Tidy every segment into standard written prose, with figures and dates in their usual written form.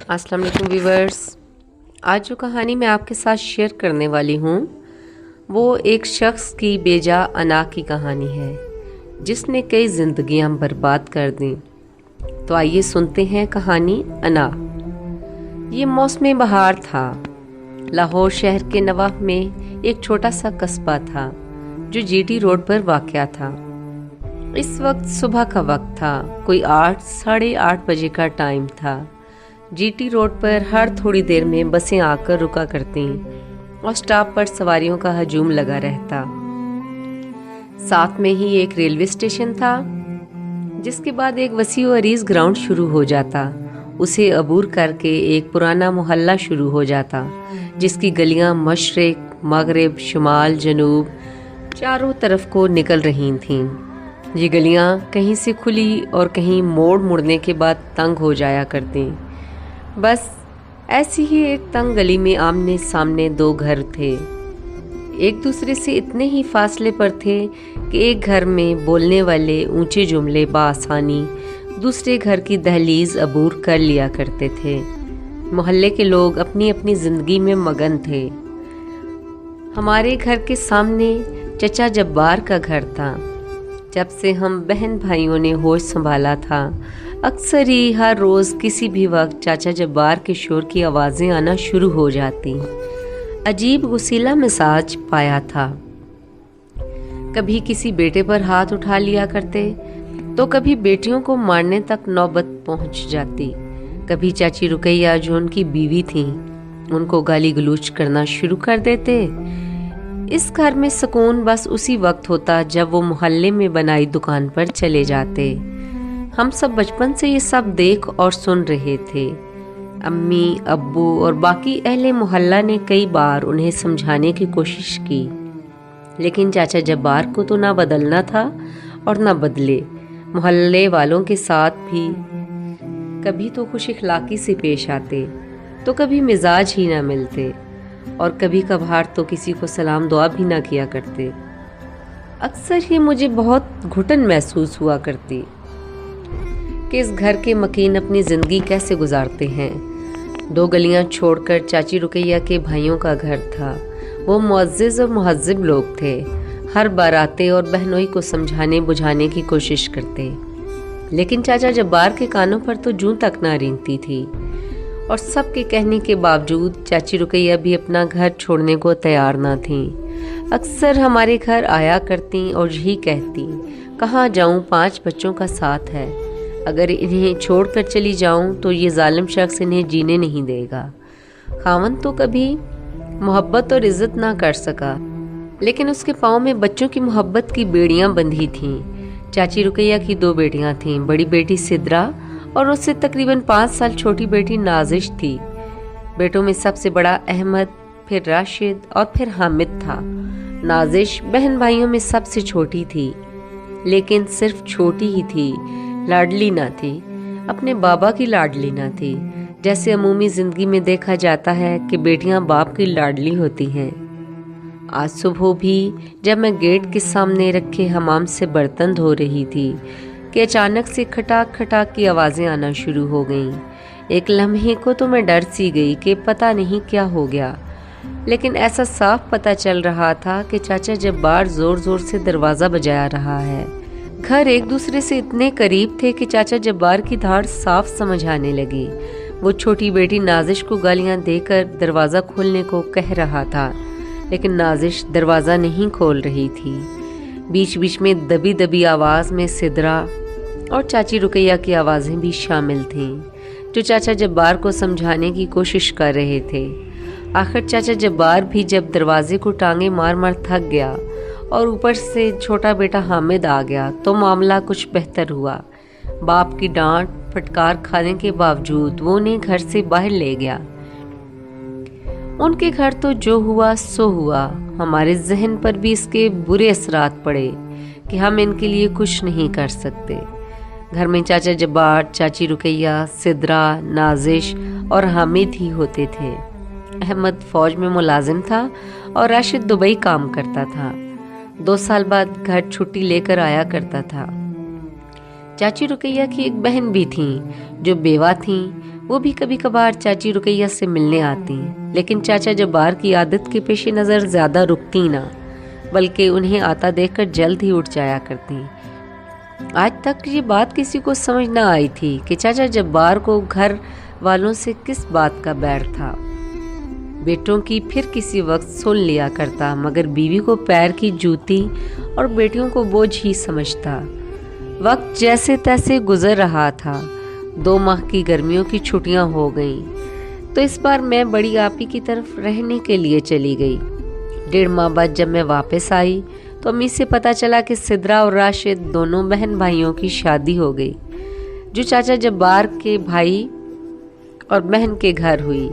अस्सलाम वालेकुम व्यूवर्स। आज जो कहानी मैं आपके साथ शेयर करने वाली हूँ वो एक शख्स की बेजा अना की कहानी है जिसने कई ज़िंदगियाँ बर्बाद कर दी। तो आइए सुनते हैं कहानी अना। ये मौसम बहार था। लाहौर शहर के नवाह में एक छोटा सा कस्बा था जो जीटी रोड पर वाक़या था। इस वक्त सुबह का वक्त था। कोई 8-8:30 बजे का टाइम था। जीटी रोड पर हर थोड़ी देर में बसें आकर रुका करती और स्टॉप पर सवारियों का हजूम लगा रहता। साथ में ही एक रेलवे स्टेशन था जिसके बाद एक वसी व अरीज ग्राउंड शुरू हो जाता। उसे अबूर करके एक पुराना मोहल्ला शुरू हो जाता जिसकी गलियां मशरिक, मगरिब, शुमाल, जनूब चारों तरफ को निकल रही थीं। ये गलियां कहीं से खुली और कहीं मोड़ मुड़ने के बाद तंग हो जाया करती। बस ऐसी ही एक तंग गली में आमने सामने दो घर थे। एक दूसरे से इतने ही फासले पर थे कि एक घर में बोलने वाले ऊंचे जुमले बासानी दूसरे घर की दहलीज अबूर कर लिया करते थे। मोहल्ले के लोग अपनी अपनी ज़िंदगी में मगन थे। हमारे घर के सामने चचा जब्बार का घर था। जब से हम बहन भाइयों ने होश संभाला था, अक्सर ही हर रोज़ किसी भी वक्त चाचा जब्बार के शोर की आवाज़ें आना शुरू हो जाती। अजीब गुस्सीला मिजाज पाया था। कभी किसी बेटे पर हाथ उठा लिया करते तो कभी बेटियों को मारने तक नौबत पहुंच जाती। कभी चाची रुकैया जो उनकी बीवी थी उनको गाली गलौज करना शुरू कर देते। इस घर में सुकून बस उसी वक्त होता जब वो मोहल्ले में बनाई दुकान पर चले जाते। हम सब बचपन से ये सब देख और सुन रहे थे। अम्मी, अब्बू और बाकी अहले मोहल्ला ने कई बार उन्हें समझाने की कोशिश की, लेकिन चाचा जब्बार को तो ना बदलना था और ना बदले। मोहल्ले वालों के साथ भी कभी तो खुश इखलाकी से पेश आते तो कभी मिजाज ही ना मिलते और कभी कभार तो किसी को सलाम दुआ भी ना किया करते। अक्सर ही मुझे बहुत घुटन महसूस हुआ करती कि इस घर के मकीन अपनी ज़िंदगी कैसे गुजारते हैं। दो गलियां छोड़कर चाची रुकैया के भाइयों का घर था। वो मुअज़्ज़िज़ और मुहज़्ज़िब लोग थे। हर बार आते और बहनोई को समझाने बुझाने की कोशिश करते, लेकिन चाचा जब्बार के कानों पर तो जूं तक ना रेंगती थी। और सबके कहने के बावजूद चाची रुकैया भी अपना घर छोड़ने को तैयार ना थीं। अक्सर हमारे घर आया करती और यही कहती, कहाँ जाऊँ, 5 बच्चों का साथ है। अगर इन्हें छोड़कर चली जाऊं तो ये जालिम शख्स इन्हें जीने नहीं देगा। खावंद तो कभी मोहब्बत और इज्जत ना कर सका, लेकिन उसके पाँव में बच्चों की मोहब्बत की बेड़ियां बंधी थीं। चाची रुकैया की 2 बेटियां थीं। बड़ी बेटी सिद्रा और उससे तकरीबन 5 साल छोटी बेटी नाजिश थी। बेटों में सबसे बड़ा अहमद, फिर राशिद और फिर हामिद था। नाजिश बहन भाइयों में सबसे छोटी थी, लेकिन सिर्फ छोटी ही थी, लाडली ना थी। अपने बाबा की लाडली ना थी। जैसे अमूमी जिंदगी में देखा जाता है कि बेटियां बाप की लाडली होती हैं। आज सुबह भी जब मैं गेट के सामने रखे हमाम से बर्तन धो रही थी कि अचानक से खटाक खटाक की आवाज़ें आना शुरू हो गईं। एक लम्हे को तो मैं डर सी गई कि पता नहीं क्या हो गया, लेकिन ऐसा साफ पता चल रहा था कि चाचा जब्बार ज़ोर ज़ोर से दरवाज़ा बजाया रहा है। घर एक दूसरे से इतने करीब थे कि चाचा जब्बार की धाड़ साफ समझ आने लगी। वो छोटी बेटी नाजिश को गालियां देकर दरवाज़ा खोलने को कह रहा था, लेकिन नाजिश दरवाज़ा नहीं खोल रही थी। बीच बीच में दबी दबी आवाज़ में सिद्रा और चाची रुकैया की आवाज़ें भी शामिल थीं, जो चाचा जब्बार को समझाने की कोशिश कर रहे थे। आखिर चाचा जब्बार भी जब दरवाजे को टांगे मार मार थक गया और ऊपर से छोटा बेटा हामिद आ गया तो मामला कुछ बेहतर हुआ। बाप की डांट फटकार खाने के बावजूद वो उन्हें घर से बाहर ले गया। उनके घर तो जो हुआ सो हुआ। हमारे जहन पर भी इसके बुरे असरात पड़े कि हम इनके लिए कुछ नहीं कर सकते। घर में चाचा जब्बार, चाची रुकैया, सिद्रा, नाजिश और हामिद ही होते थे। अहमद फौज में मुलाजिम था और राशिद दुबई काम करता था। 2 साल बाद घर छुट्टी लेकर आया करता था। चाची रुकैया की एक बहन भी थी जो बेवा थी। वो भी कभी कभार चाची रुकैया से मिलने आती, लेकिन चाचा जब्बार की आदत के पेश नज़र ज़्यादा रुकती ना, बल्कि उन्हें आता देखकर जल्द ही उठ जाया करती। आज तक ये बात किसी को समझ ना आई थी कि चाचा जब्बार को घर वालों से किस बात का बैर था। बेटों की फिर किसी वक्त सुन लिया करता, मगर बीवी को पैर की जूती और बेटियों को बोझ ही समझता। वक्त जैसे तैसे गुजर रहा था। 2 माह की गर्मियों की छुट्टियां हो गईं, तो इस बार मैं बड़ी आपी की तरफ रहने के लिए चली गई। 1.5 माह बाद जब मैं वापस आई तो अम्मी से पता चला कि सिद्रा और राशिद दोनों बहन भाइयों की शादी हो गई, जो चाचा जब्बार के भाई और बहन के घर हुई।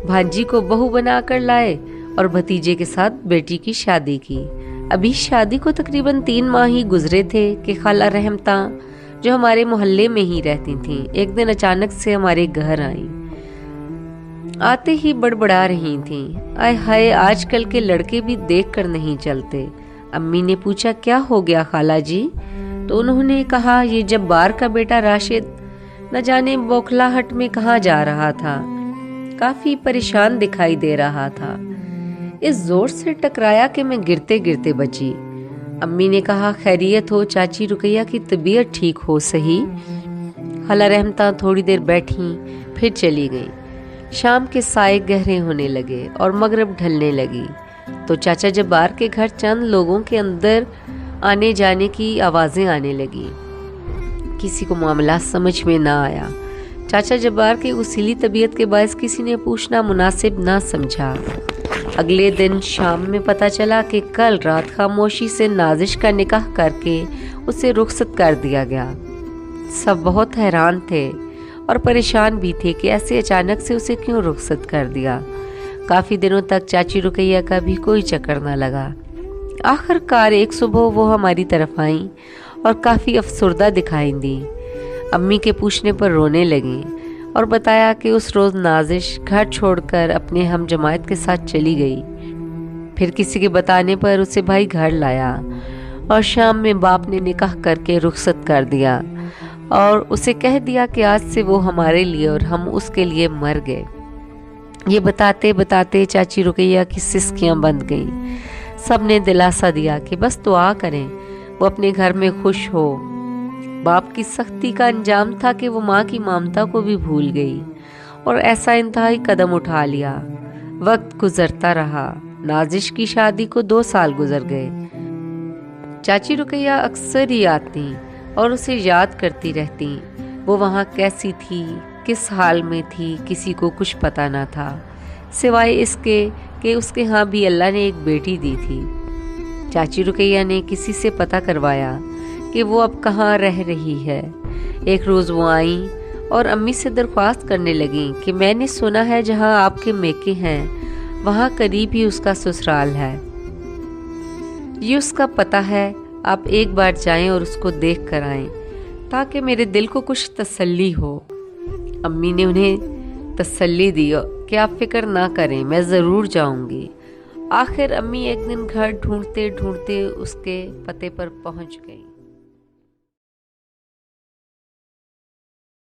भांजी को बहू बनाकर लाए और भतीजे के साथ बेटी की शादी की। अभी शादी को तकरीबन 3 माह ही गुजरे थे कि खाला रहमता, जो हमारे मोहल्ले में ही रहती थीं, एक दिन अचानक से हमारे घर आईं। आते ही बड़बड़ा रही थीं, आय हाय आजकल के लड़के भी देख कर नहीं चलते। अम्मी ने पूछा, क्या हो गया खाला जी? तो उन्होंने कहा, ये जब्बार का बेटा राशिद न जाने बौखलाहट में कहाँ जा रहा था, काफी परेशान दिखाई दे रहा था। इस जोर से टकराया कि मैं गिरते गिरते बची। अम्मी ने कहा, खैरियत हो, चाची रुकैया की तबीयत ठीक हो सही? खाला रहमता थोड़ी देर बैठी, फिर चली गई। शाम के साए गहरे होने लगे और मगरिब ढलने लगी, तो चाचा जब्बार के घर चंद लोगों के अंदर आने जाने की आवाज़ें आने लगी। किसी को मामला समझ में ना आया। चाचा जब्बार की उसीली तबीयत के बायस किसी ने पूछना मुनासिब ना समझा। अगले दिन शाम में पता चला कि कल रात खामोशी से नाजिश का निकाह करके उसे रुखसत कर दिया गया। सब बहुत हैरान थे और परेशान भी थे कि ऐसे अचानक से उसे क्यों रुखसत कर दिया। काफ़ी दिनों तक चाची रुकैया का भी कोई चक्कर न लगा। आखिरकार एक सुबह वो हमारी तरफ आई और काफ़ी अफसुर्दा दिखाई दी। अम्मी के पूछने पर रोने लगी और बताया कि उस रोज़ नाजिश घर छोड़कर अपने हम जमायत के साथ चली गई। फिर किसी के बताने पर उसे भाई घर लाया और शाम में बाप ने निकाह करके रुखसत कर दिया और उसे कह दिया कि आज से वो हमारे लिए और हम उसके लिए मर गए। ये बताते बताते चाची रुकैया की सिसकियां बंद गईं। सब ने दिलासा दिया कि बस दुआ करें वो अपने घर में खुश हो। बाप की सख्ती का अंजाम था कि वो माँ की ममता को भी भूल गई और ऐसा इंतहाई कदम उठा लिया। वक्त गुजरता रहा। नाजिश की शादी को 2 साल गुजर गए। चाची रुकैया अक्सर ही आती और उसे याद करती रहती। वो वहाँ कैसी थी, किस हाल में थी, किसी को कुछ पता ना था, सिवाय इसके कि उसके यहाँ भी अल्लाह ने एक बेटी दी थी। चाची रुकैया ने किसी से पता करवाया कि वो अब कहाँ रह रही है। एक रोज़ वो आई और अम्मी से दरख्वास्त करने लगी कि मैंने सुना है जहाँ आपके मेके हैं वहाँ करीब ही उसका ससुराल है। ये उसका पता है, आप एक बार जाएं और उसको देख कर आएं ताकि मेरे दिल को कुछ तसल्ली हो। अम्मी ने उन्हें तसल्ली दी कि आप फिक्र ना करें, मैं ज़रूर जाऊंगी। आखिर अम्मी एक दिन घर ढूंढते ढूंढते उसके पते पर पहुंच गई।